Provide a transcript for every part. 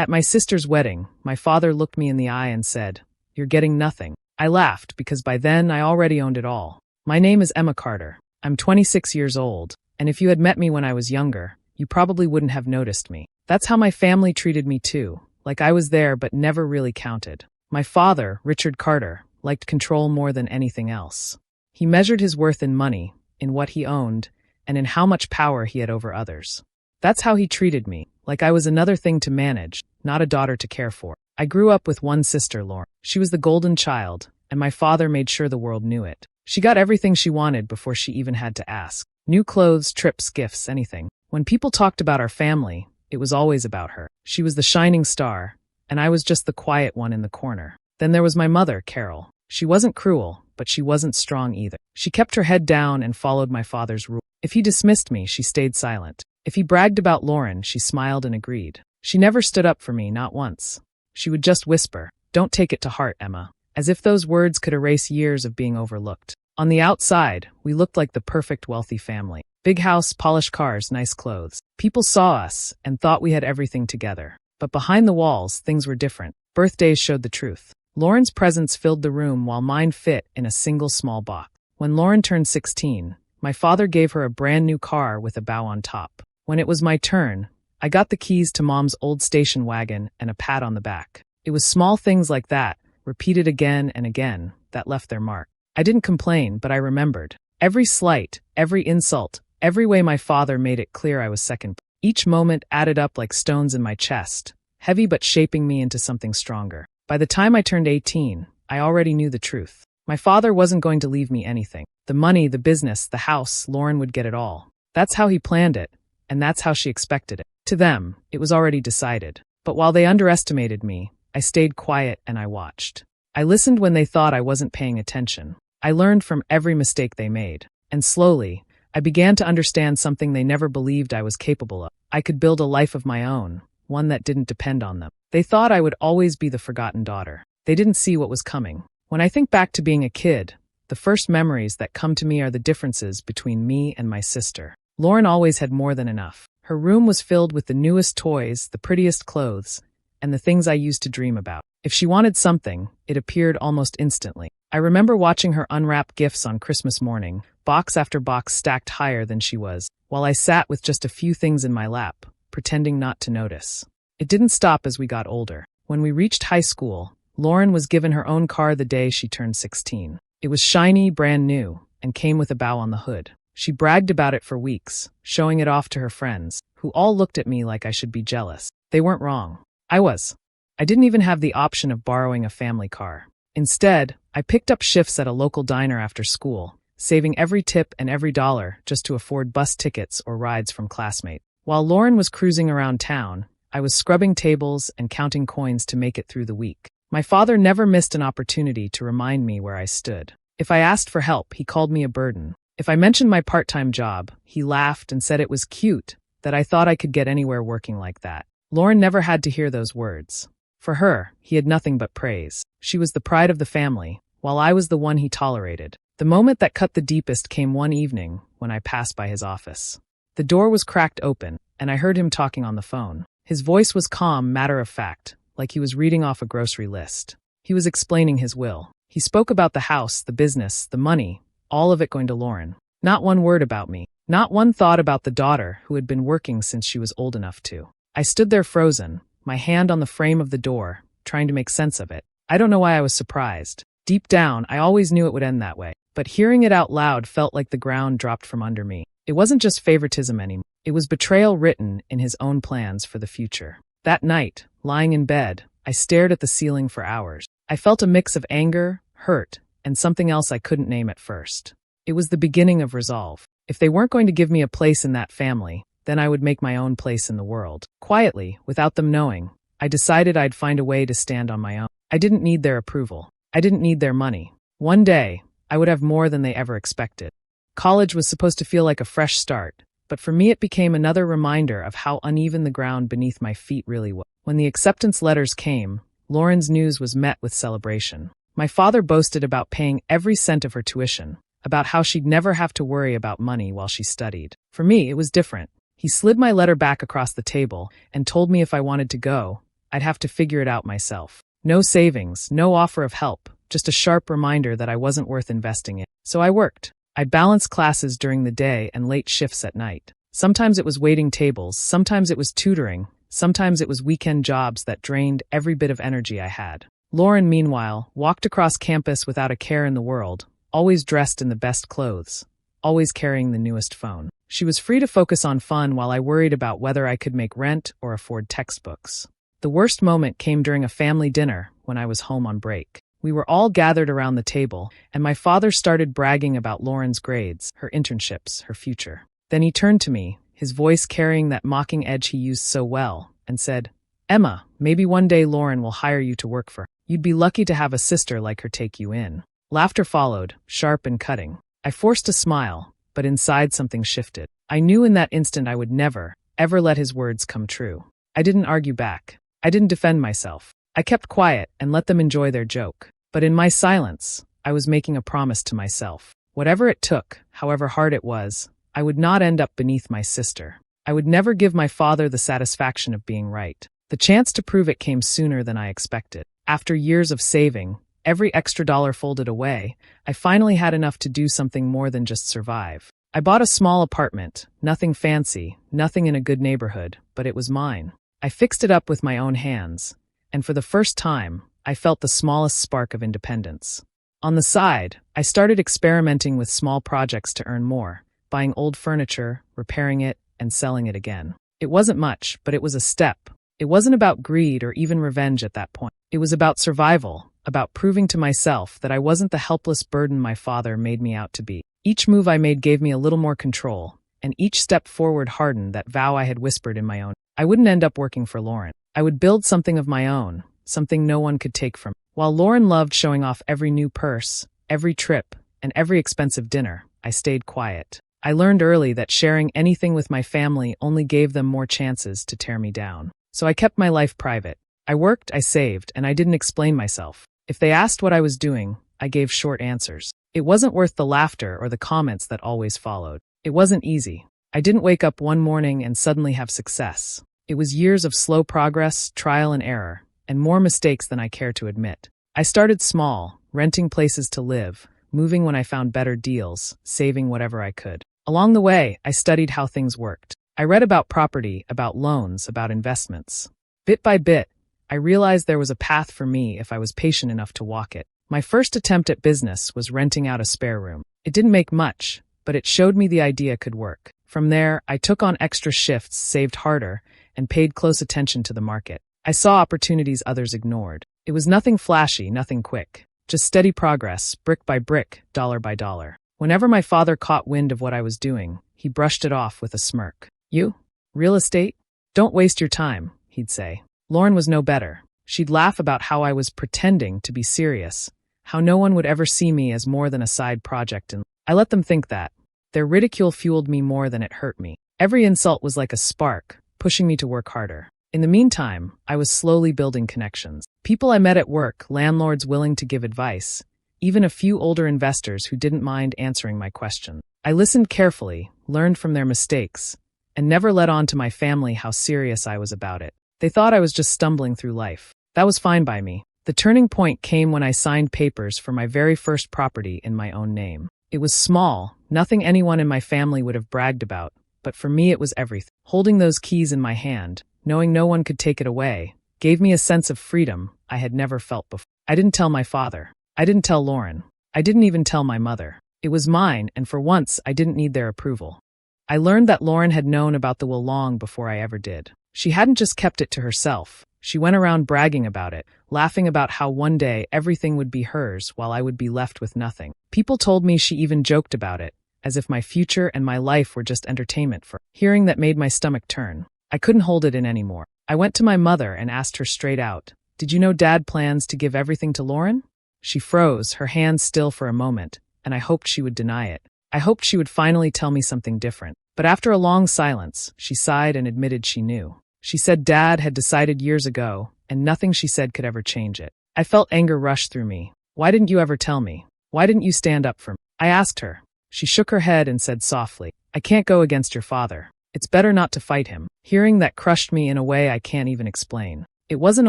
At my sister's wedding, my father looked me in the eye and said, "You're getting nothing." I laughed because by then I already owned it all. My name is Emma Carter. I'm 26 years old, and if you had met me when I was younger, you probably wouldn't have noticed me. That's how my family treated me too, like I was there but never really counted. My father, Richard Carter, liked control more than anything else. He measured his worth in money, in what he owned, and in how much power he had over others. That's how he treated me, like I was another thing to manage, not a daughter to care for. I grew up with one sister, Lauren. She was the golden child, and my father made sure the world knew it. She got everything she wanted before she even had to ask. New clothes, trips, gifts, anything. When people talked about our family, it was always about her. She was the shining star, and I was just the quiet one in the corner. Then there was my mother, Carol. She wasn't cruel, but she wasn't strong either. She kept her head down and followed my father's rule. If he dismissed me, she stayed silent. If he bragged about Lauren, she smiled and agreed. She never stood up for me, not once. She would just whisper, "Don't take it to heart, Emma," as if those words could erase years of being overlooked. On the outside, we looked like the perfect wealthy family. Big house, polished cars, nice clothes. People saw us and thought we had everything together. But behind the walls, things were different. Birthdays showed the truth. Lauren's presence filled the room while mine fit in a single small box. When Lauren turned 16, my father gave her a brand new car with a bow on top. When it was my turn, I got the keys to Mom's old station wagon and a pat on the back. It was small things like that, repeated again and again, that left their mark. I didn't complain, but I remembered. Every slight, every insult, every way my father made it clear I was second. Each moment added up like stones in my chest, heavy but shaping me into something stronger. By the time I turned 18, I already knew the truth. My father wasn't going to leave me anything. The money, the business, the house, Lauren would get it all. That's how he planned it, and that's how she expected it. To them, it was already decided. But while they underestimated me, I stayed quiet and I watched. I listened when they thought I wasn't paying attention. I learned from every mistake they made. And slowly, I began to understand something they never believed I was capable of. I could build a life of my own, one that didn't depend on them. They thought I would always be the forgotten daughter. They didn't see what was coming. When I think back to being a kid, the first memories that come to me are the differences between me and my sister. Lauren always had more than enough. Her room was filled with the newest toys, the prettiest clothes, and the things I used to dream about. If she wanted something, it appeared almost instantly. I remember watching her unwrap gifts on Christmas morning, box after box stacked higher than she was, while I sat with just a few things in my lap, pretending not to notice. It didn't stop as we got older. When we reached high school, Lauren was given her own car the day she turned 16. It was shiny, brand new, and came with a bow on the hood. She bragged about it for weeks, showing it off to her friends, who all looked at me like I should be jealous. They weren't wrong. I was. I didn't even have the option of borrowing a family car. Instead, I picked up shifts at a local diner after school, saving every tip and every dollar just to afford bus tickets or rides from classmates. While Lauren was cruising around town, I was scrubbing tables and counting coins to make it through the week. My father never missed an opportunity to remind me where I stood. If I asked for help, he called me a burden. If I mentioned my part-time job, he laughed and said it was cute, that I thought I could get anywhere working like that. Lauren never had to hear those words. For her, he had nothing but praise. She was the pride of the family, while I was the one he tolerated. The moment that cut the deepest came one evening when I passed by his office. The door was cracked open, and I heard him talking on the phone. His voice was calm, matter-of-fact, like he was reading off a grocery list. He was explaining his will. He spoke about the house, the business, the money, all of it going to Lauren. Not one word about me. Not one thought about the daughter who had been working since she was old enough to. I stood there frozen, my hand on the frame of the door, trying to make sense of it. I don't know why I was surprised. Deep down, I always knew it would end that way. But hearing it out loud felt like the ground dropped from under me. It wasn't just favoritism anymore. It was betrayal written in his own plans for the future. That night, lying in bed, I stared at the ceiling for hours. I felt a mix of anger, hurt, and something else I couldn't name at first. It was the beginning of resolve. If they weren't going to give me a place in that family, then I would make my own place in the world. Quietly, without them knowing, I decided I'd find a way to stand on my own. I didn't need their approval. I didn't need their money. One day, I would have more than they ever expected. College was supposed to feel like a fresh start, but for me it became another reminder of how uneven the ground beneath my feet really was. When the acceptance letters came, Lauren's news was met with celebration. My father boasted about paying every cent of her tuition, about how she'd never have to worry about money while she studied. For me, it was different. He slid my letter back across the table and told me if I wanted to go, I'd have to figure it out myself. No savings, no offer of help, just a sharp reminder that I wasn't worth investing in. So I worked. I balanced classes during the day and late shifts at night. Sometimes it was waiting tables, sometimes it was tutoring, sometimes it was weekend jobs that drained every bit of energy I had. Lauren, meanwhile, walked across campus without a care in the world, always dressed in the best clothes, always carrying the newest phone. She was free to focus on fun while I worried about whether I could make rent or afford textbooks. The worst moment came during a family dinner when I was home on break. We were all gathered around the table, and my father started bragging about Lauren's grades, her internships, her future. Then he turned to me, his voice carrying that mocking edge he used so well, and said, "Emma, maybe one day Lauren will hire you to work for her. You'd be lucky to have a sister like her take you in." Laughter followed, sharp and cutting. I forced a smile, but inside something shifted. I knew in that instant I would never, ever let his words come true. I didn't argue back. I didn't defend myself. I kept quiet and let them enjoy their joke. But in my silence, I was making a promise to myself. Whatever it took, however hard it was, I would not end up beneath my sister. I would never give my father the satisfaction of being right. The chance to prove it came sooner than I expected. After years of saving, every extra dollar folded away, I finally had enough to do something more than just survive. I bought a small apartment, nothing fancy, nothing in a good neighborhood, but it was mine. I fixed it up with my own hands, and for the first time, I felt the smallest spark of independence. On the side, I started experimenting with small projects to earn more, buying old furniture, repairing it, and selling it again. It wasn't much, but it was a step. It wasn't about greed or even revenge at that point. It was about survival, about proving to myself that I wasn't the helpless burden my father made me out to be. Each move I made gave me a little more control, and each step forward hardened that vow I had whispered in my own. I wouldn't end up working for Lauren. I would build something of my own, something no one could take from me. While Lauren loved showing off every new purse, every trip, and every expensive dinner, I stayed quiet. I learned early that sharing anything with my family only gave them more chances to tear me down. So I kept my life private. I worked, I saved, and I didn't explain myself. If they asked what I was doing, I gave short answers. It wasn't worth the laughter or the comments that always followed. It wasn't easy. I didn't wake up one morning and suddenly have success. It was years of slow progress, trial and error, and more mistakes than I care to admit. I started small, renting places to live, moving when I found better deals, saving whatever I could. Along the way, I studied how things worked. I read about property, about loans, about investments. Bit by bit, I realized there was a path for me if I was patient enough to walk it. My first attempt at business was renting out a spare room. It didn't make much, but it showed me the idea could work. From there, I took on extra shifts, saved harder, and paid close attention to the market. I saw opportunities others ignored. It was nothing flashy, nothing quick. Just steady progress, brick by brick, dollar by dollar. Whenever my father caught wind of what I was doing, he brushed it off with a smirk. "You? Real estate? Don't waste your time," he'd say. Lauren was no better. She'd laugh about how I was pretending to be serious, how no one would ever see me as more than a side project, and I let them think that. Their ridicule fueled me more than it hurt me. Every insult was like a spark, pushing me to work harder. In the meantime, I was slowly building connections. People I met at work, landlords willing to give advice, even a few older investors who didn't mind answering my questions. I listened carefully, learned from their mistakes, and never let on to my family how serious I was about it. They thought I was just stumbling through life. That was fine by me. The turning point came when I signed papers for my very first property in my own name. It was small, nothing anyone in my family would have bragged about, but for me it was everything. Holding those keys in my hand, knowing no one could take it away, gave me a sense of freedom I had never felt before. I didn't tell my father. I didn't tell Lauren. I didn't even tell my mother. It was mine, and for once I didn't need their approval. I learned that Lauren had known about the will long before I ever did. She hadn't just kept it to herself. She went around bragging about it, laughing about how one day everything would be hers while I would be left with nothing. People told me she even joked about it, as if my future and my life were just entertainment for her. Hearing that made my stomach turn. I couldn't hold it in anymore. I went to my mother and asked her straight out, "Did you know Dad plans to give everything to Lauren?" She froze, her hands still for a moment, and I hoped she would deny it. I hoped she would finally tell me something different. But after a long silence, she sighed and admitted she knew. She said Dad had decided years ago, and nothing she said could ever change it. I felt anger rush through me. "Why didn't you ever tell me? Why didn't you stand up for me?" I asked her. She shook her head and said softly, "I can't go against your father. It's better not to fight him." Hearing that crushed me in a way I can't even explain. It wasn't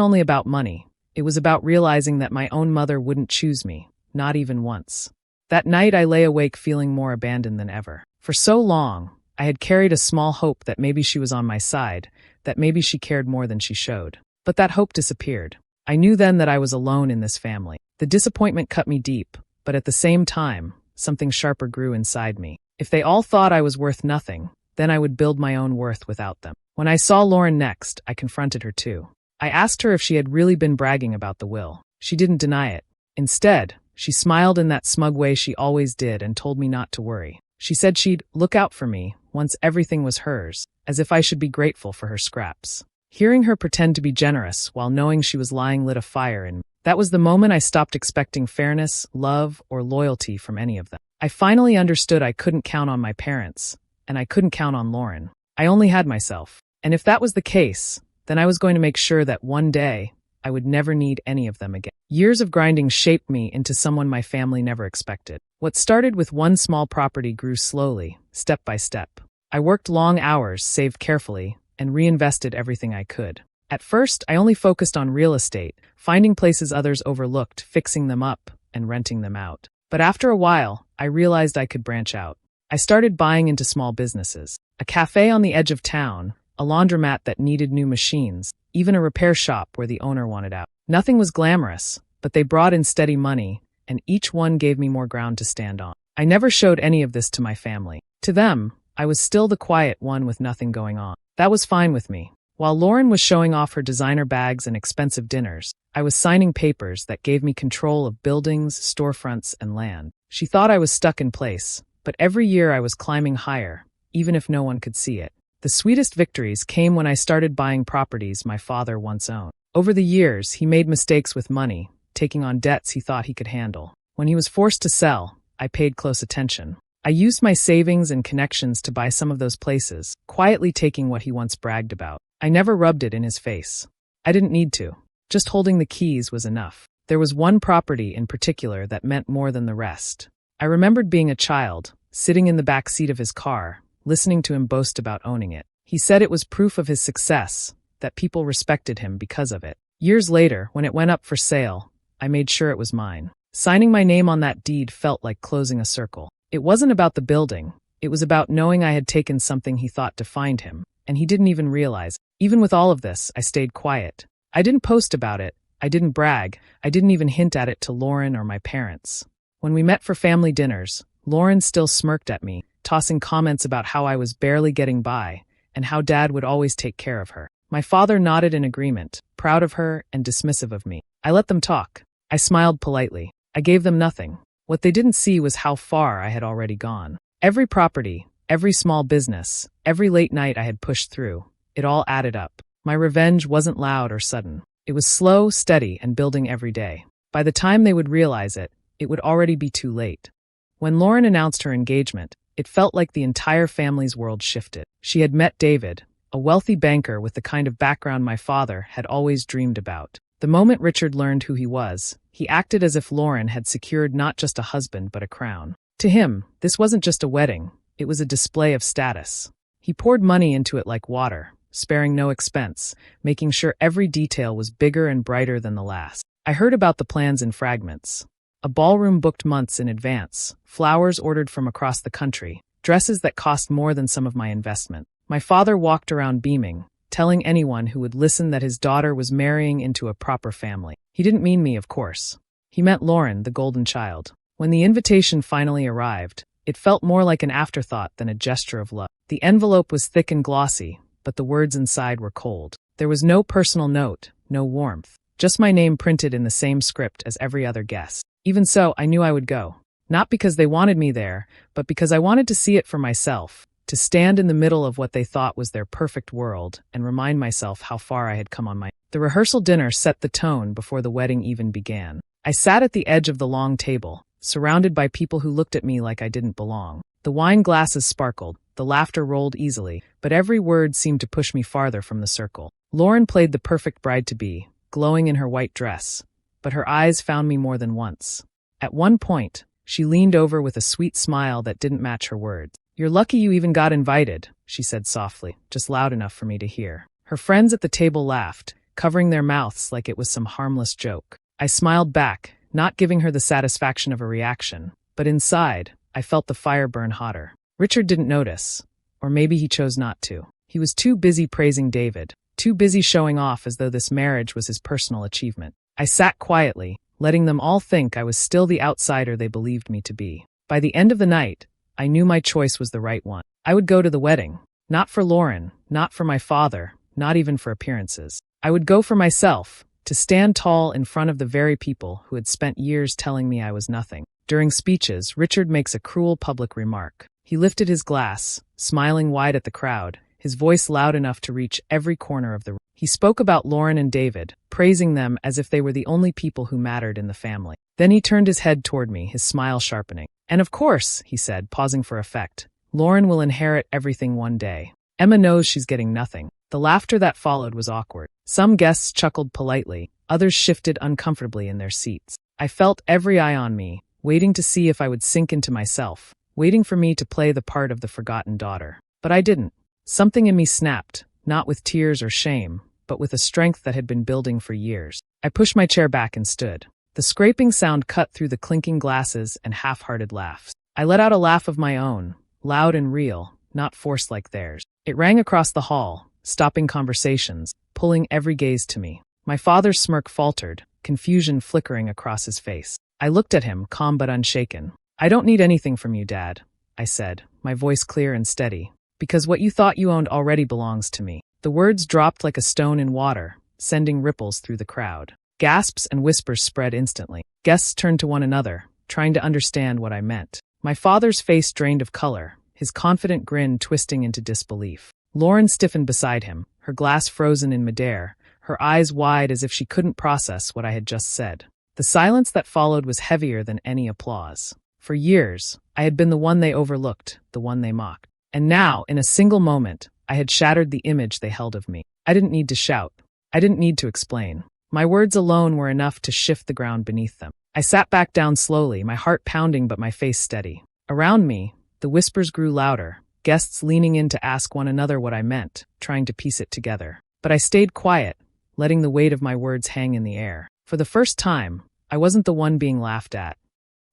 only about money. It was about realizing that my own mother wouldn't choose me, not even once. That night I lay awake feeling more abandoned than ever. For so long, I had carried a small hope that maybe she was on my side, that maybe she cared more than she showed. But that hope disappeared. I knew then that I was alone in this family. The disappointment cut me deep, but at the same time, something sharper grew inside me. If they all thought I was worth nothing, then I would build my own worth without them. When I saw Lauren next, I confronted her too. I asked her if she had really been bragging about the will. She didn't deny it. Instead, she smiled in that smug way she always did and told me not to worry. She said she'd look out for me once everything was hers, as if I should be grateful for her scraps. Hearing her pretend to be generous while knowing she was lying lit a fire in me. That was the moment I stopped expecting fairness, love, or loyalty from any of them. I finally understood I couldn't count on my parents, and I couldn't count on Lauren. I only had myself. And if that was the case, then I was going to make sure that one day I would never need any of them again. Years of grinding shaped me into someone my family never expected. What started with one small property grew slowly, step by step. I worked long hours, saved carefully, and reinvested everything I could. At first, I only focused on real estate, finding places others overlooked, fixing them up, and renting them out. But after a while, I realized I could branch out. I started buying into small businesses. A cafe on the edge of town, a laundromat that needed new machines, even a repair shop where the owner wanted out. Nothing was glamorous, but they brought in steady money, and each one gave me more ground to stand on. I never showed any of this to my family. To them, I was still the quiet one with nothing going on. That was fine with me. While Lauren was showing off her designer bags and expensive dinners, I was signing papers that gave me control of buildings, storefronts, and land. She thought I was stuck in place, but every year I was climbing higher, even if no one could see it. The sweetest victories came when I started buying properties my father once owned. Over the years, he made mistakes with money, taking on debts he thought he could handle. When he was forced to sell, I paid close attention. I used my savings and connections to buy some of those places, quietly taking what he once bragged about. I never rubbed it in his face. I didn't need to. Just holding the keys was enough. There was one property in particular that meant more than the rest. I remembered being a child, sitting in the back seat of his car, listening to him boast about owning it. He said it was proof of his success, that people respected him because of it. Years later, when it went up for sale, I made sure it was mine. Signing my name on that deed felt like closing a circle. It wasn't about the building. It was about knowing I had taken something he thought defined him, and he didn't even realize. Even with all of this, I stayed quiet. I didn't post about it. I didn't brag. I didn't even hint at it to Lauren or my parents. When we met for family dinners, Lauren still smirked at me, tossing comments about how I was barely getting by, and how Dad would always take care of her. My father nodded in agreement, proud of her and dismissive of me. I let them talk. I smiled politely. I gave them nothing. What they didn't see was how far I had already gone. Every property, every small business, every late night I had pushed through, it all added up. My revenge wasn't loud or sudden. It was slow, steady, and building every day. By the time they would realize it, it would already be too late. When Lauren announced her engagement, it felt like the entire family's world shifted. She had met David, a wealthy banker with the kind of background my father had always dreamed about. The moment Richard learned who he was, he acted as if Lauren had secured not just a husband but a crown. To him, this wasn't just a wedding, it was a display of status. He poured money into it like water, sparing no expense, making sure every detail was bigger and brighter than the last. I heard about the plans in fragments. A ballroom booked months in advance, flowers ordered from across the country, dresses that cost more than some of my investment. My father walked around beaming, telling anyone who would listen that his daughter was marrying into a proper family. He didn't mean me, of course. He meant Lauren, the golden child. When the invitation finally arrived, it felt more like an afterthought than a gesture of love. The envelope was thick and glossy, but the words inside were cold. There was no personal note, no warmth, just my name printed in the same script as every other guest. Even so, I knew I would go. Not because they wanted me there, but because I wanted to see it for myself, to stand in the middle of what they thought was their perfect world and remind myself how far I had come on my own. The rehearsal dinner set the tone before the wedding even began. I sat at the edge of the long table, surrounded by people who looked at me like I didn't belong. The wine glasses sparkled, the laughter rolled easily, but every word seemed to push me farther from the circle. Lauren played the perfect bride-to-be, glowing in her white dress, but her eyes found me more than once. At one point, she leaned over with a sweet smile that didn't match her words. "You're lucky you even got invited," she said softly, just loud enough for me to hear. Her friends at the table laughed, covering their mouths like it was some harmless joke. I smiled back, not giving her the satisfaction of a reaction, but inside, I felt the fire burn hotter. Richard didn't notice, or maybe he chose not to. He was too busy praising David, too busy showing off as though this marriage was his personal achievement. I sat quietly, letting them all think I was still the outsider they believed me to be. By the end of the night, I knew my choice was the right one. I would go to the wedding, not for Lauren, not for my father, not even for appearances. I would go for myself, to stand tall in front of the very people who had spent years telling me I was nothing. During speeches, Richard makes a cruel public remark. He lifted his glass, smiling wide at the crowd, his voice loud enough to reach every corner of the room. He spoke about Lauren and David, praising them as if they were the only people who mattered in the family. Then he turned his head toward me, his smile sharpening. "And of course," he said, pausing for effect, "Lauren will inherit everything one day. Emma knows she's getting nothing." The laughter that followed was awkward. Some guests chuckled politely, others shifted uncomfortably in their seats. I felt every eye on me, waiting to see if I would sink into myself, waiting for me to play the part of the forgotten daughter. But I didn't. Something in me snapped, not with tears or shame, but with a strength that had been building for years. I pushed my chair back and stood. The scraping sound cut through the clinking glasses and half-hearted laughs. I let out a laugh of my own, loud and real, not forced like theirs. It rang across the hall, stopping conversations, pulling every gaze to me. My father's smirk faltered, confusion flickering across his face. I looked at him, calm but unshaken. "I don't need anything from you, Dad," I said, my voice clear and steady, "because what you thought you owned already belongs to me." The words dropped like a stone in water, sending ripples through the crowd. Gasps and whispers spread instantly. Guests turned to one another, trying to understand what I meant. My father's face drained of color, his confident grin twisting into disbelief. Lauren stiffened beside him, her glass frozen in midair, her eyes wide as if she couldn't process what I had just said. The silence that followed was heavier than any applause. For years, I had been the one they overlooked, the one they mocked. And now, in a single moment, I had shattered the image they held of me. I didn't need to shout. I didn't need to explain. My words alone were enough to shift the ground beneath them. I sat back down slowly, my heart pounding but my face steady. Around me, the whispers grew louder, guests leaning in to ask one another what I meant, trying to piece it together. But I stayed quiet, letting the weight of my words hang in the air. For the first time, I wasn't the one being laughed at.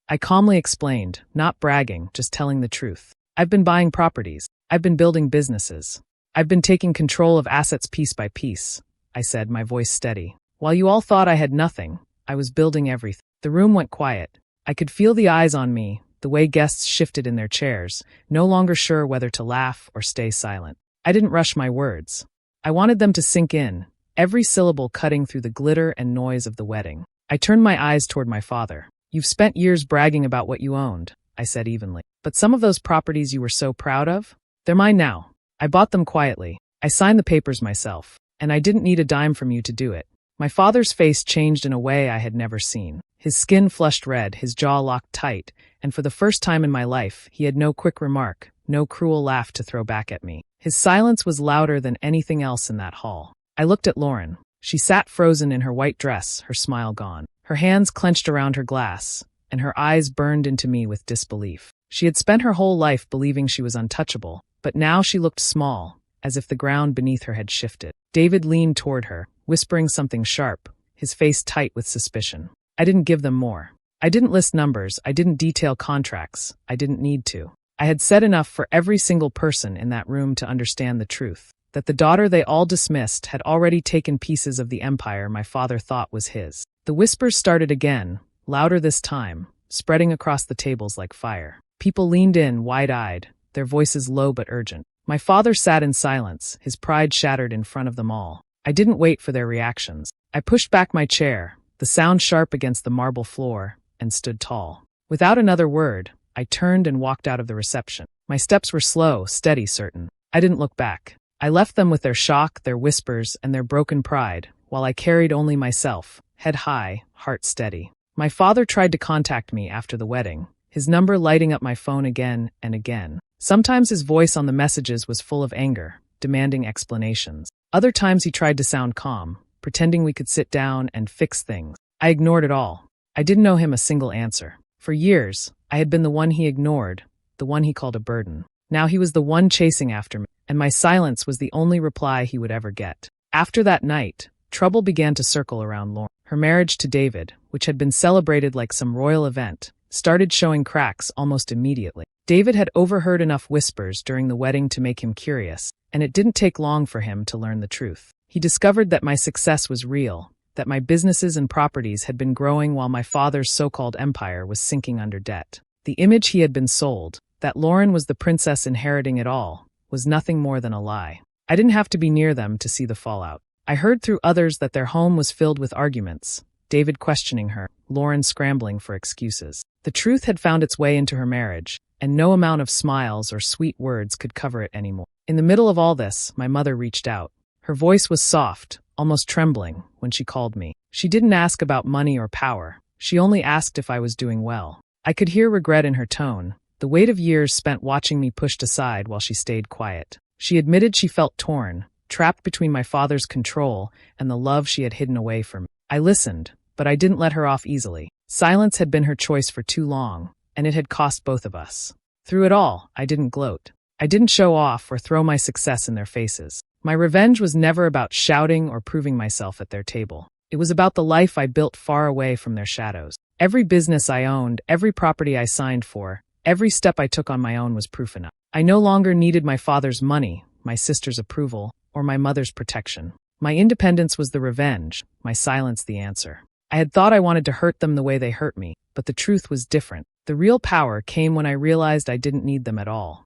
I calmly explained, not bragging, just telling the truth. I've been buying properties. I've been building businesses. I've been taking control of assets piece by piece, I said, my voice steady. While you all thought I had nothing, I was building everything. The room went quiet. I could feel the eyes on me, the way guests shifted in their chairs, no longer sure whether to laugh or stay silent. I didn't rush my words. I wanted them to sink in, every syllable cutting through the glitter and noise of the wedding. I turned my eyes toward my father. "You've spent years bragging about what you owned," I said evenly. "But some of those properties you were so proud of? They're mine now. I bought them quietly. I signed the papers myself. And I didn't need a dime from you to do it." My father's face changed in a way I had never seen. His skin flushed red, his jaw locked tight, and for the first time in my life, he had no quick remark, no cruel laugh to throw back at me. His silence was louder than anything else in that hall. I looked at Lauren. She sat frozen in her white dress, her smile gone. Her hands clenched around her glass, and her eyes burned into me with disbelief. She had spent her whole life believing she was untouchable, but now she looked small, as if the ground beneath her had shifted. David leaned toward her, whispering something sharp, his face tight with suspicion. I didn't give them more. I didn't list numbers, I didn't detail contracts, I didn't need to. I had said enough for every single person in that room to understand the truth, that the daughter they all dismissed had already taken pieces of the empire my father thought was his. The whispers started again, louder this time, spreading across the tables like fire. People leaned in, wide-eyed, their voices low but urgent. My father sat in silence, his pride shattered in front of them all. I didn't wait for their reactions. I pushed back my chair, the sound sharp against the marble floor, and stood tall. Without another word, I turned and walked out of the reception. My steps were slow, steady, certain. I didn't look back. I left them with their shock, their whispers, and their broken pride, while I carried only myself, head high, heart steady. My father tried to contact me after the wedding, his number lighting up my phone again and again. Sometimes his voice on the messages was full of anger, demanding explanations. Other times he tried to sound calm, pretending we could sit down and fix things. I ignored it all. I didn't owe him a single answer. For years, I had been the one he ignored, the one he called a burden. Now he was the one chasing after me, and my silence was the only reply he would ever get. After that night, Trouble began to circle around Lauren. Her marriage to David, which had been celebrated like some royal event, started showing cracks almost immediately. David had overheard enough whispers during the wedding to make him curious, and it didn't take long for him to learn the truth. He discovered that my success was real, that my businesses and properties had been growing while my father's so-called empire was sinking under debt. The image he had been sold, that Lauren was the princess inheriting it all, was nothing more than a lie. I didn't have to be near them to see the fallout. I heard through others that their home was filled with arguments, David questioning her, Lauren scrambling for excuses. The truth had found its way into her marriage, and no amount of smiles or sweet words could cover it anymore. In the middle of all this, my mother reached out. Her voice was soft, almost trembling, when she called me. She didn't ask about money or power. She only asked if I was doing well. I could hear regret in her tone, the weight of years spent watching me pushed aside while she stayed quiet. She admitted she felt torn, trapped between my father's control and the love she had hidden away from me. I listened, but I didn't let her off easily. Silence had been her choice for too long, and it had cost both of us. Through it all, I didn't gloat. I didn't show off or throw my success in their faces. My revenge was never about shouting or proving myself at their table. It was about the life I built far away from their shadows. Every business I owned, every property I signed for, every step I took on my own was proof enough. I no longer needed my father's money, my sister's approval, or my mother's protection. My independence was the revenge, my silence the answer. I had thought I wanted to hurt them the way they hurt me, but the truth was different. The real power came when I realized I didn't need them at all.